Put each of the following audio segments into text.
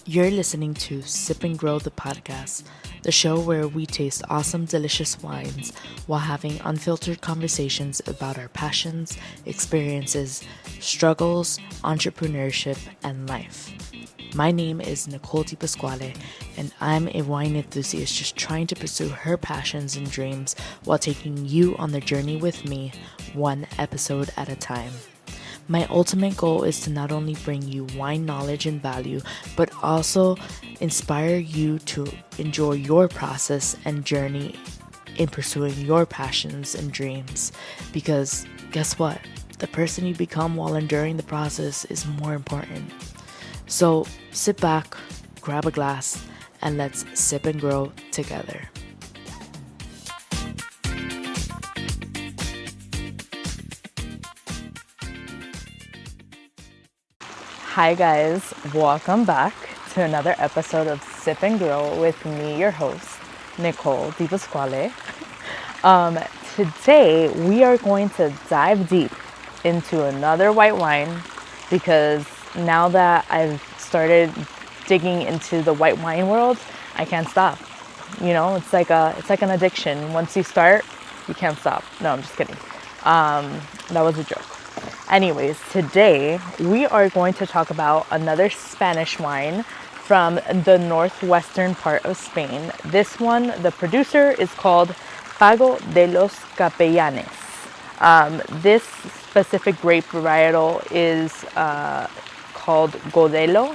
You're listening to Sip and Grow the podcast, the show where we taste awesome, delicious wines while having unfiltered conversations about our passions, experiences, struggles, entrepreneurship, and life. My name is Nicole Di Pasquale, and I'm a wine enthusiast just trying to pursue her passions and dreams while taking you on the journey with me, one episode at a time. My ultimate goal is to not only bring you wine knowledge and value, but also inspire you to enjoy your process and journey in pursuing your passions and dreams. Because guess what? The person you become while enduring the process is more important. So sit back, grab a glass, and let's sip and grow together. Hi guys, welcome back to another episode of Sip and Grow with me, your host, Nicole Di Pasquale. Today we are going to dive deep into another white wine because now that I've started digging into the white wine world, I can't stop. You know, it's like an addiction. Once you start, you can't stop. No, I'm just kidding. That was a joke. Anyways, today we are going to talk about another Spanish wine from the northwestern part of Spain. This one, the producer is called Pago de los Capellanes. This specific grape varietal is called Godello,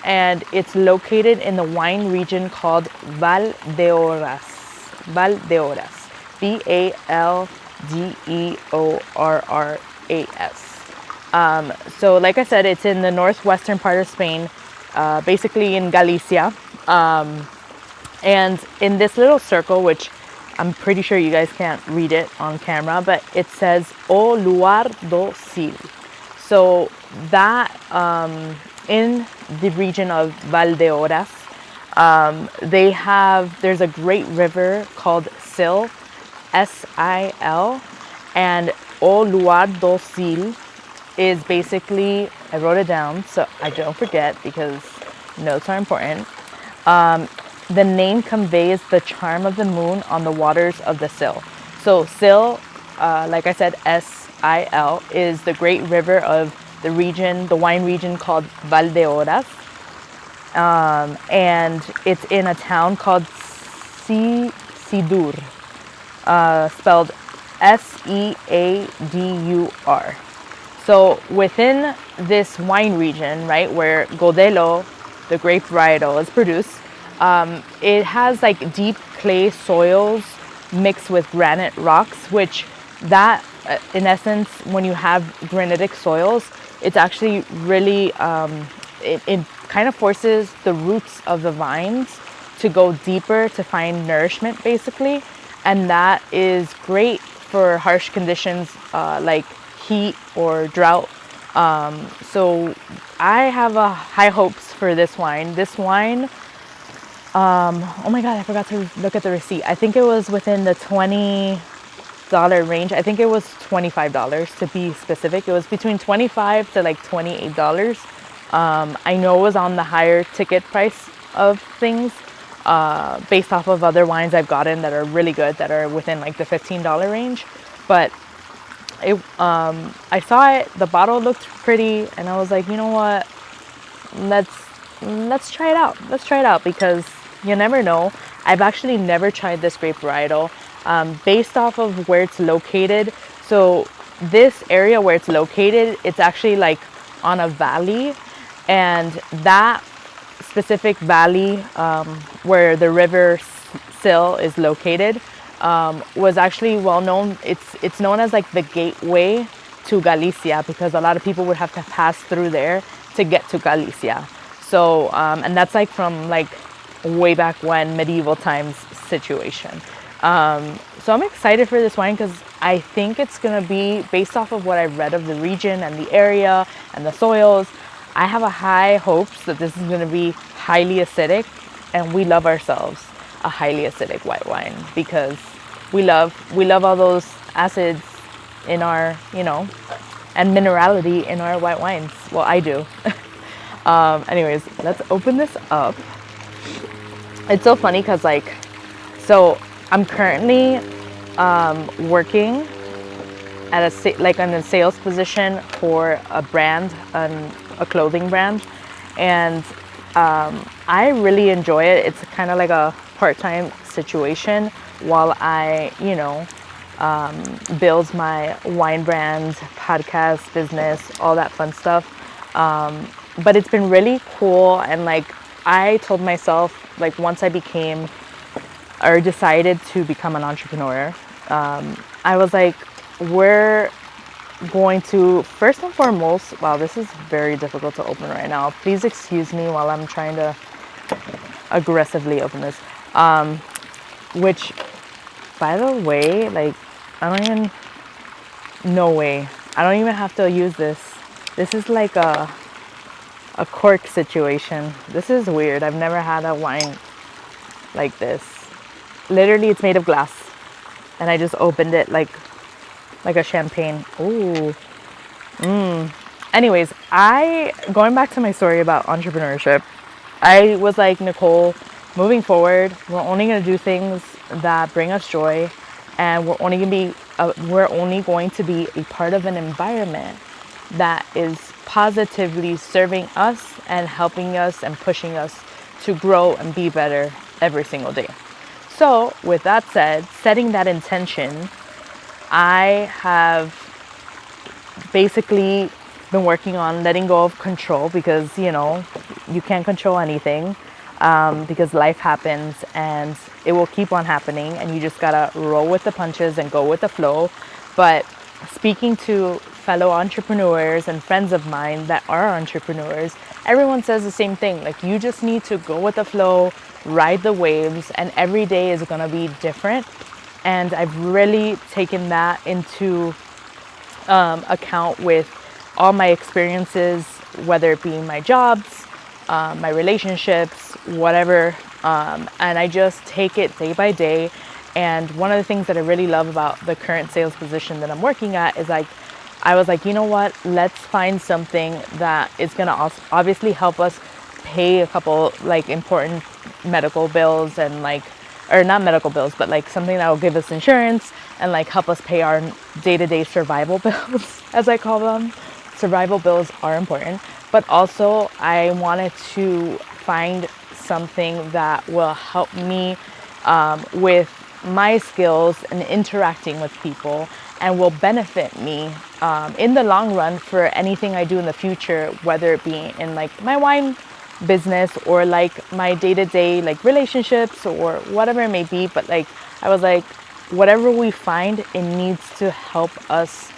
and it's located in the wine region called Valdeorras, Valdeorras. So like I said, it's in the northwestern part of Spain, basically in Galicia. And in this little circle, which I'm pretty sure you guys can't read it on camera, but it says O lugar do sil. So that in the region of Valdeorras, there's a great river called Sil, S-I-L, and O lugar do sil is basically, I wrote it down so I don't forget because notes are important. The name conveys the charm of the moon on the waters of the Sil. So Sil, like I said, S-I-L, is the great river of the region, the wine region called Valdeorras. And it's in a town called Sidur, spelled S-E-A-D-U-R. So within this wine region, right, where Godello, the grape varietal, is produced, it has like deep clay soils mixed with granite rocks, which that, in essence, when you have granitic soils, it's actually really, it kind of forces the roots of the vines to go deeper to find nourishment, basically. And that is great for harsh conditions like heat or drought. So I have high hopes for this wine. This wine, oh my God, I forgot to look at the receipt. I think it was within the $20 range. I think it was $25 to be specific. It was between $25 to like $28. I know it was on the higher ticket price of things. Based off of other wines I've gotten that are really good, that are within like the $15 range. But I saw it, the bottle looked pretty, and I was like, you know what, let's try it out. Let's try it out because you never know. I've actually never tried this grape varietal based off of where it's located. So this area where it's located, it's actually like on a valley, and that specific valley where the river Sil is located was actually well known. It's known as like the gateway to Galicia because a lot of people would have to pass through there to get to Galicia. So and that's like from like way back when, medieval times situation. So I'm excited for this wine because I think it's gonna be, based off of what I've read of the region and the area and the soils, I have a high hopes that this is going to be highly acidic, and we love ourselves a highly acidic white wine because we love all those acids in our, and minerality in our white wines. Well, I do. Anyways, let's open this up. It's so funny because so I'm currently working at in a sales position for a brand, a clothing brand, and I really enjoy it. It's kind of like a part-time situation while I, build my wine brand, podcast, business, all that fun stuff. But it's been really cool, and I told myself, once I became or decided to become an entrepreneur, I was like, we're going to, first and foremost, wow, this is very difficult to open right now. Please excuse me while I'm trying to aggressively open this. Which, by the way, I don't even, no way. I don't even have to use this. This is like a cork situation. This is weird. I've never had a wine like this. Literally, it's made of glass. And I just opened it like a champagne. Ooh. Anyways, going back to my story about entrepreneurship, I was like, Nicole, moving forward, we're only going to do things that bring us joy, and we're only going to be a part of an environment that is positively serving us and helping us and pushing us to grow and be better every single day. So with that said, setting that intention, I have basically been working on letting go of control, because you can't control anything, because life happens and it will keep on happening, and you just gotta roll with the punches and go with the flow. But speaking to fellow entrepreneurs and friends of mine that are entrepreneurs, everyone says the same thing. You just need to go with the flow, ride the waves, and every day is gonna be different. And I've really taken that into account with all my experiences, whether it be my jobs, my relationships, whatever. And I just take it day by day. And one of the things that I really love about the current sales position that I'm working at is I was like, you know what, let's find something that is going to obviously help us pay a couple important medical bills, and or not medical bills, but something that will give us insurance and help us pay our day-to-day survival bills, as I call them. Survival bills are important, but also I wanted to find something that will help me with my skills and interacting with people, and will benefit me in the long run for anything I do in the future, whether it be in my wine business or my day-to-day relationships or whatever it may be. But I was like, whatever we find, it needs to help us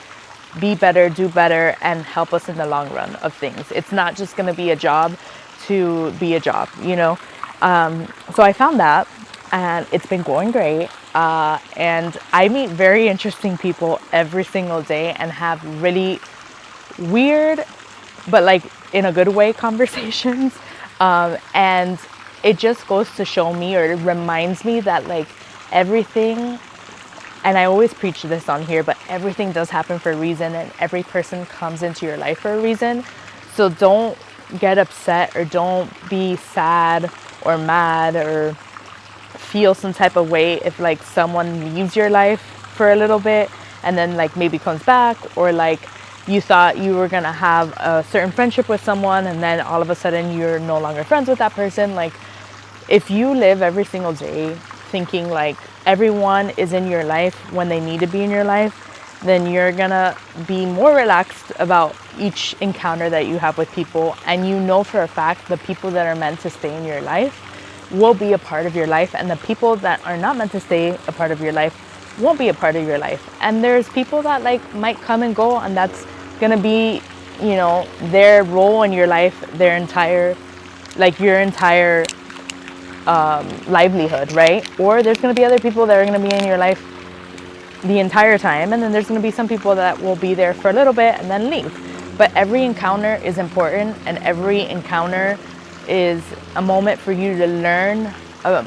be better, do better, and help us in the long run of things. It's not just going to be a job to be a job, So I found that, and it's been going great. And I meet very interesting people every single day and have really weird, but in a good way, conversations. And it just goes to show me, or it reminds me that everything, and I always preach this on here, but everything does happen for a reason, and every person comes into your life for a reason. So don't get upset, or don't be sad or mad or feel some type of way if someone leaves your life for a little bit and then maybe comes back, or you thought you were gonna have a certain friendship with someone and then all of a sudden you're no longer friends with that person. If you live every single day thinking everyone is in your life when they need to be in your life, then you're gonna be more relaxed about each encounter that you have with people, and for a fact the people that are meant to stay in your life will be a part of your life, and the people that are not meant to stay a part of your life won't be a part of your life. And there's people that might come and go, and that's gonna be their role in your life, their entire your entire livelihood, right? Or there's gonna be other people that are gonna be in your life the entire time, and then there's gonna be some people that will be there for a little bit and then leave. But every encounter is important, and every encounter is a moment for you to learn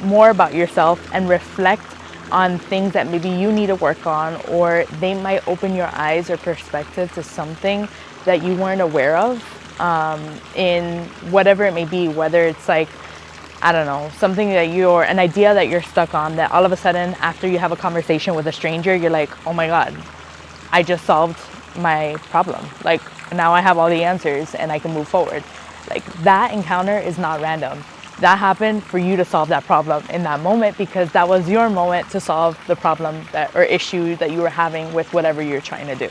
more about yourself and reflect on things that maybe you need to work on, or they might open your eyes or perspective to something that you weren't aware of. in whatever it may be, whether it's like, I don't know, something that an idea that you're stuck on, that all of a sudden after you have a conversation with a stranger, you're like, oh my God, I just solved my problem. Like now I have all the answers and I can move forward. Like that encounter is not random. That happened for you to solve that problem in that moment, because that was your moment to solve the problem that, or issue that you were having with whatever you're trying to do.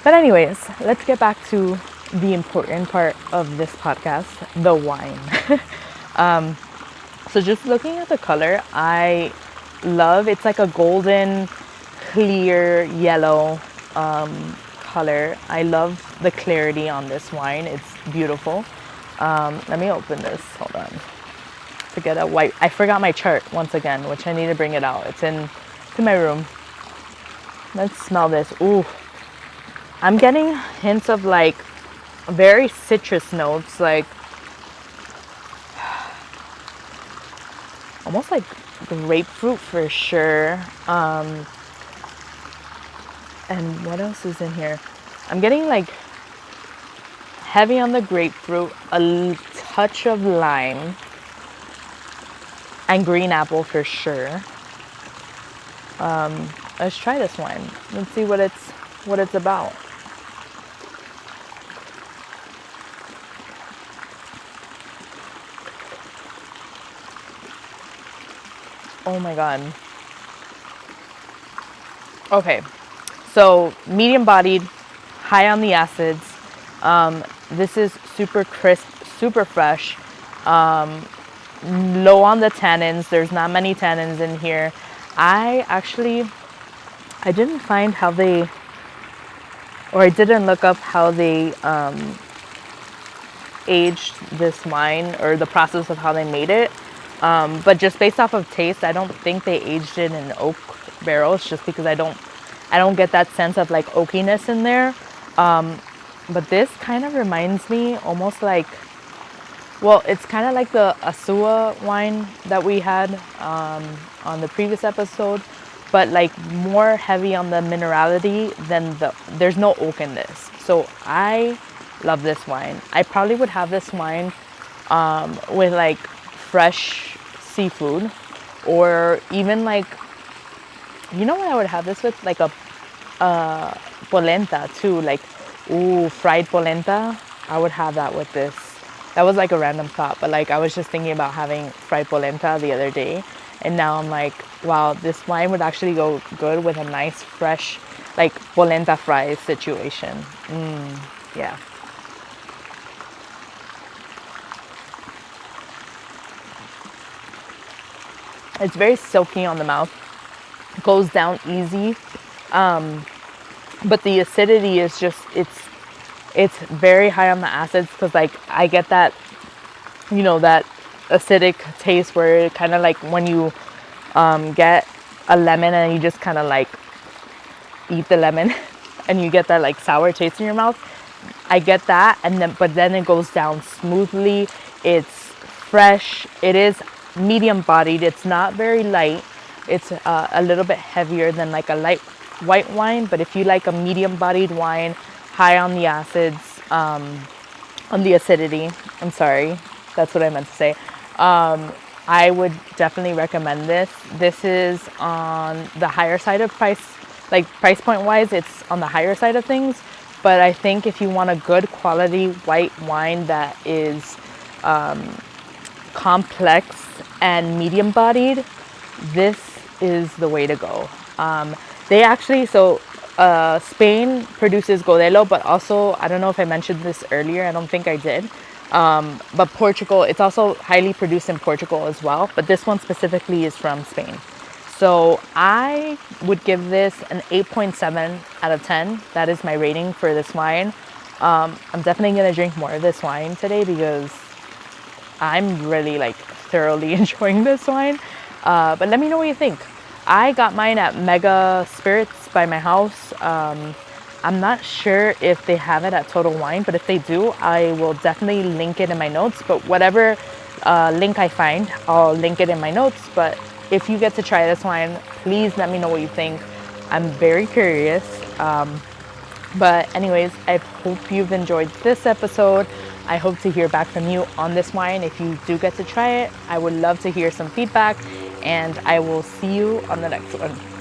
But anyways, let's get back to the important part of this podcast, the wine. So just looking at the color, I love, it's like a golden, clear yellow color. I love the clarity on this wine. It's beautiful. Let me open this. Hold on. To get a white. I forgot my chart once again, which I need to bring it out. It's in my room. Let's smell this. Ooh. I'm getting hints of like very citrus notes, like almost like grapefruit for sure. And what else is in here? I'm getting like heavy on the grapefruit, a touch of lime, and green apple for sure. Let's try this wine. Let's see what it's about. Oh my God. Okay, so medium bodied, high on the acids. This is super crisp, super fresh, low on the tannins. There's not many tannins in here. I didn't find how they, or I didn't look up how they aged this wine, or the process of how they made it. But just based off of taste, I don't think they aged it in oak barrels, just because I don't get that sense of like oakiness in there. But this kind of reminds me almost like, well, it's kind of like the Asua wine that we had on the previous episode, but like more heavy on the minerality than there's no oak in this. So I love this wine. I probably would have this wine with like fresh seafood, or even like, you know what I would have this with? Like a polenta too, like, ooh, fried polenta. I would have that with this. That was like a random thought, but like I was just thinking about having fried polenta the other day, and now I'm like, wow, this wine would actually go good with a nice fresh like polenta fries situation. Yeah. It's very silky on the mouth, goes down easy, but the acidity is just, it's very high on the acids, because like I get that, you know, that acidic taste where it kind of like when you get a lemon and you just kind of like eat the lemon and you get that like sour taste in your mouth. I get that, and then but then it goes down smoothly. It's fresh. It is medium bodied. It's not very light. It's a little bit heavier than like a light white wine, but if you like a medium bodied wine, high on the acids, on the acidity, I'm sorry, that's what I meant to say, I would definitely recommend this. This is on the higher side of price, like price point wise, it's on the higher side of things, but I think if you want a good quality white wine that is complex and medium bodied, this is the way to go. They actually, Spain produces Godello, but also, I don't know if I mentioned this earlier, I don't think I did, but Portugal, it's also highly produced in Portugal as well, but this one specifically is from Spain. So I would give this an 8.7 out of 10. That is my rating for this wine. I'm definitely going to drink more of this wine today, because I'm really like thoroughly enjoying this wine. But let me know what you think. I got mine at Mega Spirits by my house. I'm not sure if they have it at Total Wine, but if they do, I will definitely link it in my notes. But whatever link I find, I'll link it in my notes. But if you get to try this wine, please let me know what you think. I'm very curious. But anyways, I hope you've enjoyed this episode. I hope to hear back from you on this wine. If you do get to try it, I would love to hear some feedback, and I will see you on the next one.